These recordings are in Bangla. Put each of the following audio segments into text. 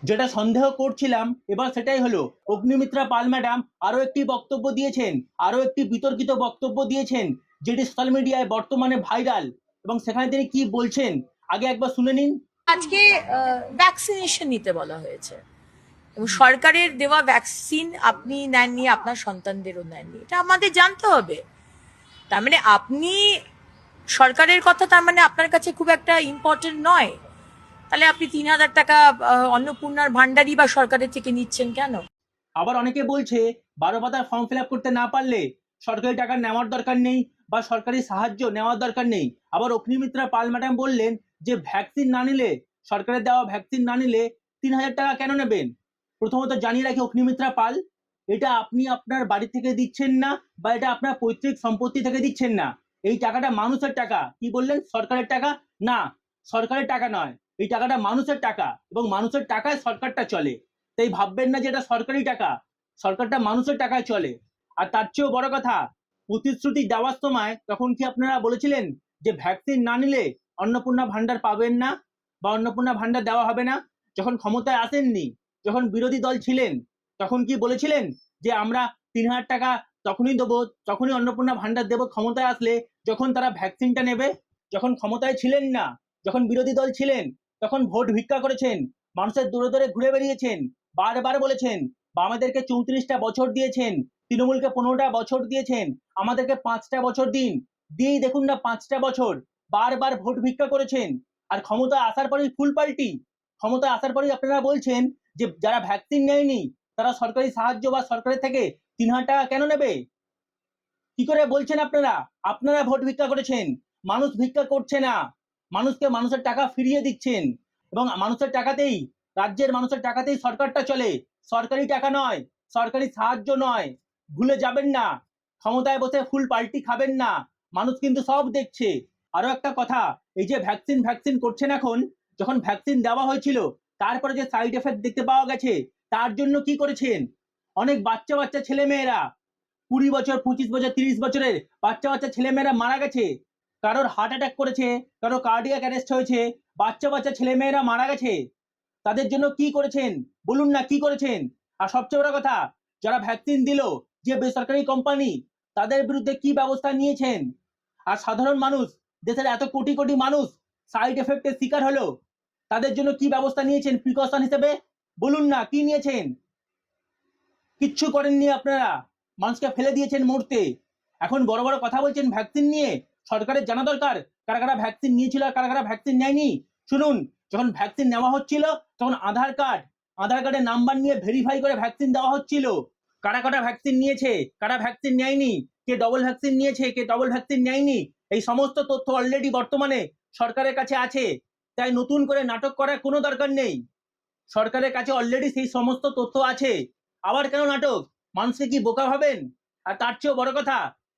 যেটা সন্দেহ করছিলাম এবার সেটাই হলো। অগ্নিমিত্রা পাল ম্যাডাম আরো একটি বক্তব্য দিয়েছেন, আরো একটি বিতর্কিত বক্তব্য দিয়েছেন, যেটি সোশ্যাল মিডিয়ায় বর্তমানে ভাইরাল। এবং সেখানে তিনি কি বলছেন আগে একবার শুনে নিন। আজকে ভ্যাকসিনেশন নিতে বলা হয়েছে এবং সরকারের দেওয়া ভ্যাকসিন আপনি নেননি, আপনার সন্তানদেরও নেননি, এটা আমাদের জানতে হবে। তার মানে আপনি সরকারের কথা তার মানে আপনার কাছে খুব একটা ইম্পর্টেন্ট নয়। তাহলে আপনি 3,000 টাকা অন্নপূর্ণার ভান্ডারই বা সরকারের থেকে নিচ্ছেন কেন? আবার অনেকে বলছে 12 পাতার ফর্ম ফিল আপ করতে না পারলে সরকারি টাকা নেওয়ার দরকার নেই বা সরকারি সাহায্য নেওয়ার দরকার নেই। আবার অগ্নিমিত্রা পাল ম্যাডাম বললেন যে ভ্যাকসিন না নিলে, সরকারের দেওয়া ভ্যাকসিন না নিলে 3,000 টাকা কেন নেবেন? প্রথমত জানিয়ে রাখি অগ্নিমিত্রা পাল, এটা আপনি আপনার বাড়ি থেকে দিচ্ছেন না বা এটা আপনার পৈতৃক সম্পত্তি থেকে দিচ্ছেন না। এই টাকাটা মানুষের টাকা। কি বললেন? সরকারের টাকা? না, সরকারের টাকা নয়, এই টাকাটা মানুষের টাকা এবং মানুষের টাকায় সরকারটা চলে। তাই ভাববেন না যে এটা সরকারি টাকা, সরকারটা মানুষের টাকায় চলে। আর তার চেয়েও বড় কথা, প্রতিশ্রুতি দেওয়ার সময় তখন কি আপনারা বলেছিলেন যে ভ্যাকসিন না নিলে অন্নপূর্ণা ভান্ডার পাবেন না বা অন্নপূর্ণা ভান্ডার দেওয়া হবে না? যখন ক্ষমতায় আসেননি, যখন বিরোধী দল ছিলেন, তখন কি বলেছিলেন যে আমরা 3,000 টাকা তখনই দেবো, তখনই অন্নপূর্ণা ভান্ডার দেবো ক্ষমতায় আসলে, যখন তারা ভ্যাকসিনটা নেবে? যখন ক্ষমতায় ছিলেন না, যখন বিরোধী দল ছিলেন, তখন ভোট ভিক্ষা করেছেন, মানুষের দূরে দূরে ঘুরে বেরিয়েছেন, বারবার বলেছেন আমাদেরকে 34টা বছর দিয়েছেন, তৃণমূলকে 15টা বছর দিয়েছেন, আমাদেরকে 5টা বছর দিন। দিয়েই দেখুন না 5টা বছর বারবার ভোট ভিক্ষা করেছেন। আর ক্ষমতা আসার পরেই ফুল পাল্টি, ক্ষমতা আসার পরেই আপনারা বলছেন যে যারা ভ্যাকসিন নেয়নি তারা সরকারি সাহায্য বা সরকারের থেকে 3,000 টাকা কেন নেবে? কি করে বলছেন আপনারা? আপনারা ভোট ভিক্ষা করেছেন, মানুষ ভিক্ষা করছে না, মানুষকে মানুষের টাকা ফিরিয়ে দিচ্ছেন এবং মানুষের টাকাতেই, রাজ্যের মানুষের টাকাতেই সরকারটা চলে, সরকারি টাকা নয়, সরকারি সাহায্য নয়। ভুলে যাবেন না, ক্ষমতায় বসে ফুল পাল্টি খাবেন না, মানুষ কিন্তু সব দেখছে। আরো একটা কথা, এই যে ভ্যাকসিন ভ্যাকসিন করছেন এখন, যখন ভ্যাকসিন দেওয়া হয়েছিল তারপরে যে সাইড এফেক্ট দেখতে পাওয়া গেছে, তার জন্য কি করেছেন? অনেক বাচ্চা বাচ্চা ছেলে মেয়েরা, 20 বছর, 25 বছর, 30 বছরের বাচ্চা বাচ্চা ছেলেমেয়েরা মারা গেছে, কারোর হার্ট অ্যাটাক করেছে, কারো কার্ডিয়াক অ্যারেস্ট হয়েছে, বাচ্চা বাচ্চা ছেলেমেয়েরা মারা গেছে। তাদের জন্য কি করেছেন বলুন না, কি করেছেন? আর সবচেয়ে বড় কথা, যারা ভ্যাকসিন দিল, যে বেসরকারি কোম্পানি, তাদের বিরুদ্ধে কি ব্যবস্থা নিয়েছেন? আর সাধারণ মানুষ, দেশের এত কোটি কোটি মানুষ সাইড এফেক্টের শিকার হলো, তাদের জন্য কি ব্যবস্থা নিয়েছেন প্রিকশন হিসেবে? বলুন না, কি নিয়েছেন? কিচ্ছু করেননি আপনারা, মানুষকে ফেলে দিয়েছেন মরতে। এখন বড় বড় কথা বলছেন ভ্যাকসিন নিয়ে। সরকারের জানা দরকার কারা কারা ভ্যাকসিন নিয়েছিল আর কারা কারা ভ্যাকসিন নেয়নি। শুনুন, যখন ভ্যাকসিন নেওয়া হচ্ছিল তখন আধার কার্ডের নাম্বার নিয়ে ভেরিফাই করে ভ্যাকসিন দেওয়া হচ্ছিল। কারা কারা ভ্যাকসিন নিয়েছে, কারা ভ্যাকসিন নেয়নি, কে ডবল ভ্যাকসিন নিয়েছে, কে ডবল ভ্যাকসিন নেয়নি, এই সমস্ত তথ্য অলরেডি বর্তমানে সরকারের কাছে আছে। তাই নতুন করে নাটক করার কোনো দরকার নেই, সরকারের কাছে অলরেডি সেই সমস্ত তথ্য আছে। আবার কেন নাটক? মানুষকে কি বোকা ভাবেন? আর তার চেয়েও বড় কথা,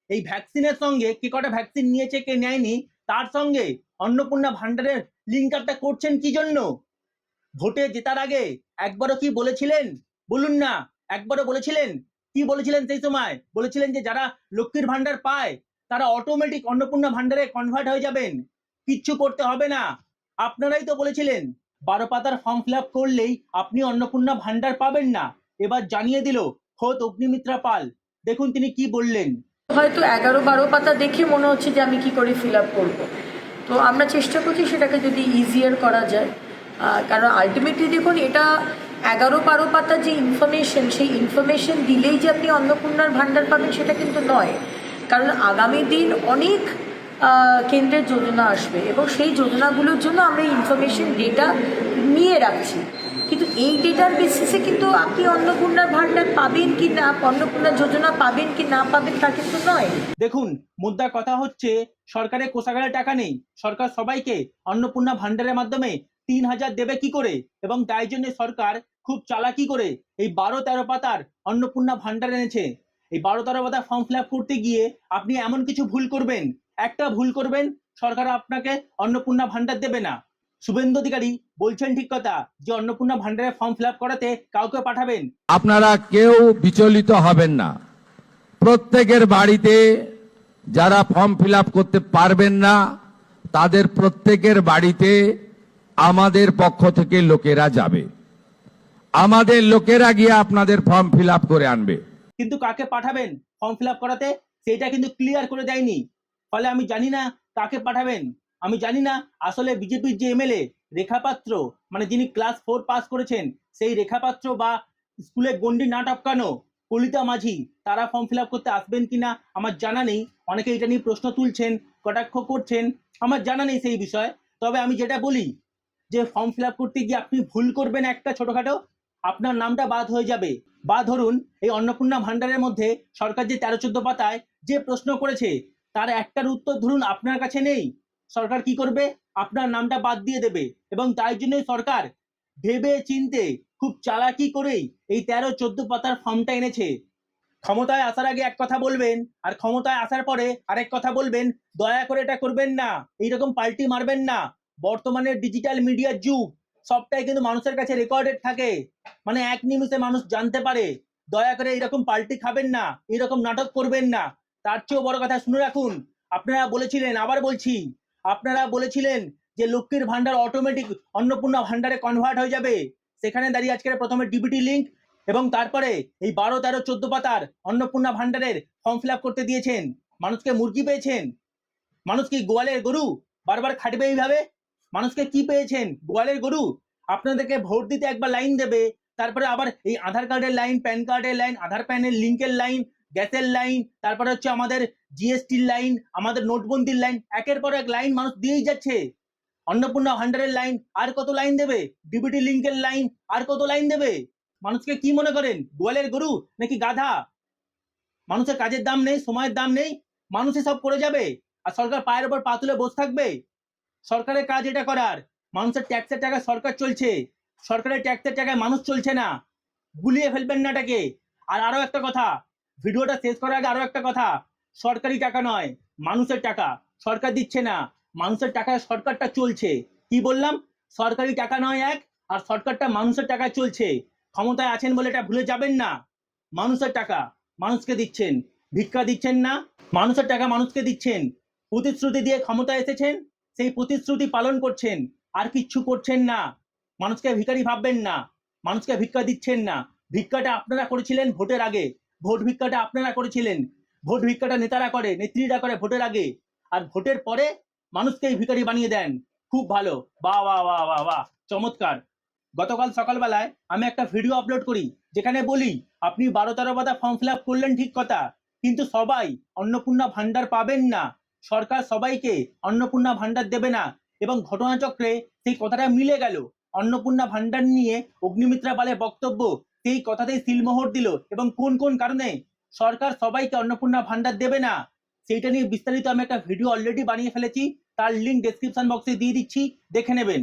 এই ভ্যাকসিনের সঙ্গে কে কটা ভ্যাকসিন নিয়েছে কে নেয়নি তার সঙ্গে অন্নপূর্ণা ভান্ডারের লিঙ্ক আপটা করছেন কি জন্য? ভোটে জেতার আগে একবারও কি বলেছিলেন? বলুন না, একবারও বলেছিলেন? কি বলেছিলেন সেই সময়? বলেছিলেন যে যারা লক্ষ্মীর ভান্ডার পায় তারা অটোমেটিক অন্নপূর্ণা ভান্ডারে কনভার্ট হয়ে যাবেন, কিচ্ছু করতে হবে না। আপনারাই তো বলেছিলেন 12 পাতার ফর্ম ফিল আপ করলেই আপনি অন্নপূর্ণা ভান্ডার পাবেন না। এবার জানিয়ে দিল খোদ অগ্নিমিত্রা পাল, দেখুন তিনি কি বললেন। হয়তো 11-12 পাতা দেখে মনে হচ্ছে যে আমি কি করে ফিল আপ করবো। তো আমরা চেষ্টা করছি সেটাকে যদি ইজিয়ার করা যায়, কারণ আলটিমেটলি দেখুন, এটা 11-12 পাতা যে ইনফরমেশন, সেই ইনফরমেশন দিলেই যে আপনি অন্নপূর্ণার ভান্ডার পাবেন সেটা কিন্তু নয়। কারণ আগামী দিন অনেক কেন্দ্রের যোজনা আসবে এবং সেই যোজনাগুলোর জন্য আমরা ইনফরমেশন ডেটা নিয়ে রাখছি, কিন্তু এই ডেটার বেসিসে কিন্তু আপনি অন্নপূর্ণার ভান্ডার পাবেন কি না, অন্নপূর্ণা যোজনা পাবেন কি না পাবেন তা কিন্তু নয়। দেখুন, মুদ্রা কথা হচ্ছে সরকারের কোষাগারে টাকা নেই, সরকার সবাইকে অন্নপূর্ণা ভান্ডারের মাধ্যমে 3,000 দেবে কি করে? এবং তাই জন্য সরকার খুব চালাকি করে এই 12-13 পাতার অন্নপূর্ণা ভান্ডার এনেছে। এই 12-13 পাতা ফর্ম ফিল আপ করতে গিয়ে আপনি এমন কিছু ভুল করবেন, একটা ভুল করবেন, সরকার আপনাকে অন্নপূর্ণা ভান্ডার দেবে না। শুভেন্দু অধিকারী বলছেন ঠিক কথা যে অন্নপূর্ণা ভান্ডারের ফর্ম ফিল আপ করাতে কাউকে পাঠাবেন। আপনারা কেউ বিচলিত হবেন না। প্রত্যেকের বাড়িতে যারা ফর্ম ফিল আপ করতে পারবেন না তাদের প্রত্যেকের বাড়িতে আমাদের পক্ষ থেকে লোকেরা যাবে। আমাদের লোকেরা গিয়ে আপনাদের ফর্ম ফিল আপ করে আনবে। কিন্তু কাকে পাঠাবেন ফর্ম ফিল আপ করাতে সেটা কিন্তু ক্লিয়ার করে দেয়নি। ফলে আমি জানি না কাকে পাঠাবেন। আমি জানি না আসলে বিজেপির যে এমএলএ রেখা পাত্র, মানে যিনি ক্লাস 4 পাস করেছেন, সেই রেখা পাত্র বা স্কুলে গন্ডি না টপকানো কলিতা মাঝি, তারা ফর্ম ফিল আপ করতে আসবেন কিনা আমার জানা নেই। অনেকে এটা নিয়ে প্রশ্ন তুলছেন, কটাক্ষ করছেন, আমার জানা নেই সেই বিষয়ে। তবে আমি যেটা বলি যে ফর্ম ফিল আপ করতে গিয়ে আপনি ভুল করবেন একটা ছোটখাটো, আপনার নামটা বাদ হয়ে যাবে। বা ধরুন এই অন্নপূর্ণা ভান্ডারের মধ্যে সরকার যে 13-14 পাতায় যে প্রশ্ন করেছে তার একটার উত্তর ধরুন আপনার কাছে নেই, সরকার কি করবে? আপনার নামটা বাদ দিয়ে দেবে। এবং তাই জন্যই সরকার ভেবে চিনতে খুব চালাকি করেই এই 13-14 পাতার ফর্মটা এনেছে। ক্ষমতায় আসার আগে এক কথা বলবেন আর ক্ষমতায় আসার পরে আরেক কথা বলবেন। দয়া করে এটা করবেন না, এইরকম পাল্টি মারবেন না। বর্তমানে ডিজিটাল মিডিয়ার যুগ, সবটাই কিন্তু মানুষের কাছে রেকর্ডেড থাকে, মানে এক নিমিষে মানুষ জানতে পারে। দয়া করে এইরকম পাল্টি খাবেন না, এইরকম নাটক করবেন না। তার চেয়েও বড় কথা শুনে রাখুন, আপনারা বলেছিলেন, আবার বলছি, আপনারা বলেছিলেন যে লক্ষ্মীর ভান্ডার অটোমেটিক অন্নপূর্ণা ভান্ডারে কনভার্ট হয়ে যাবে। সেখানে দাঁড়িয়ে আজকে প্রথমে ডিবিটি লিঙ্ক এবং তারপরে এই 12, 13, 14 পাতার অন্নপূর্ণা ভান্ডারের ফর্ম ফিল আপ করতে দিয়েছেন। মানুষকে মুরগি পেয়েছেন? মানুষ কি গোয়ালের গরু বারবার খাটবে এইভাবে? মানুষকে কি পেয়েছেন? গোয়ালের গরু। আপনাদেরকে ভোট দিতে একবার লাইন দেবে, তারপরে আবার এই আধার কার্ডের লাইন, প্যান কার্ডের লাইন, আধার প্যানের লিঙ্কের লাইন, গ্যাসের লাইন, তারপরে হচ্ছে আমাদের জিএসটির লাইন, আমাদের নোটবন্দির লাইন, একের পর এক লাইন মানুষ দিয়েই যাচ্ছে। অন্নপূর্ণা ভান্ডারের লাইন আর কত লাইন দেবে? ডিবিটি লিঙ্কের লাইন আর কত লাইন দেবে? মানুষকে কি মনে করেন, গোয়ালের গরু নাকি গাধা? মানুষের কাজের দাম নেই, সময়ের দাম নেই, মানুষই সব করে যাবে আর সরকার পায়ের ওপর পা তুলে বসে থাকবে? সরকারের কাজ এটা করার। মানুষের ট্যাক্সের টাকায় সরকার চলছে, সরকারের ট্যাক্সের টাকায় মানুষ চলছে না। গুলিয়ে ফেলবেন না এটাকে। আর আরো একটা কথা, ভিডিওটা শেষ করার আগে আরো একটা কথা, সরকারি টাকা নয়, মানুষের টাকা। সরকার দিচ্ছে না, মানুষের টাকায় সরকারটা চলছে। কি বললাম? সরকারি টাকা নয় এক, আর সরকারটা মানুষের টাকায় চলছে। ক্ষমতায় আছেন বলে এটা ভুলে যাবেন না। মানুষের টাকা মানুষকে দিচ্ছেন, ভিক্ষা দিচ্ছেন না, মানুষের টাকা মানুষকে দিচ্ছেন। প্রতিশ্রুতি দিয়ে ক্ষমতায় এসেছেন, সেই প্রতিশ্রুতি পালন করছেন, আর কিচ্ছু করছেন না। মানুষকে ভিখারি ভাববেন না, মানুষকে ভিক্ষা দিচ্ছেন না। ভিক্ষাটা আপনারা করেছিলেন ভোটের আগে, ভোট ভিক্ষাটা আপনারা করেছিলেন। ভোট ভিক্ষাটা নেতারা করে, নেত্রীরা করে ভোটের আগে, আর ভোটের পরে মানুষকেই ভিখারি বানিয়ে দেন। খুব ভালো, বাহ বাহ বাহ বাহ বাহ, চমৎকার। গতকাল সকালবেলায় আমি একটা ভিডিও আপলোড করি, যেখানে বলি আপনি 12-13 পাতা ফর্ম ফিল আপ করলেন ঠিক কথা, কিন্তু সবাই অন্নপূর্ণা ভান্ডার পাবেন না। সরকার সবাইকে অন্নপূর্ণা ভান্ডার দেবে না। এবং ঘটনাচক্রে সেই কথাটা মিলে গেল। অন্নপূর্ণা ভান্ডার নিয়ে অগ্নিমিত্রা পালের বক্তব্য সেই কথাতেই সিলমোহর দিল। এবং কোন কোন কারণে সরকার সবাইকে অন্নপূর্ণা ভান্ডার দেবে না সেইটা নিয়ে বিস্তারিত আমি একটা ভিডিও অলরেডি বানিয়ে ফেলেছি, তার লিঙ্ক ডেসক্রিপশন বক্সে দিয়ে দিচ্ছি, দেখে নেবেন।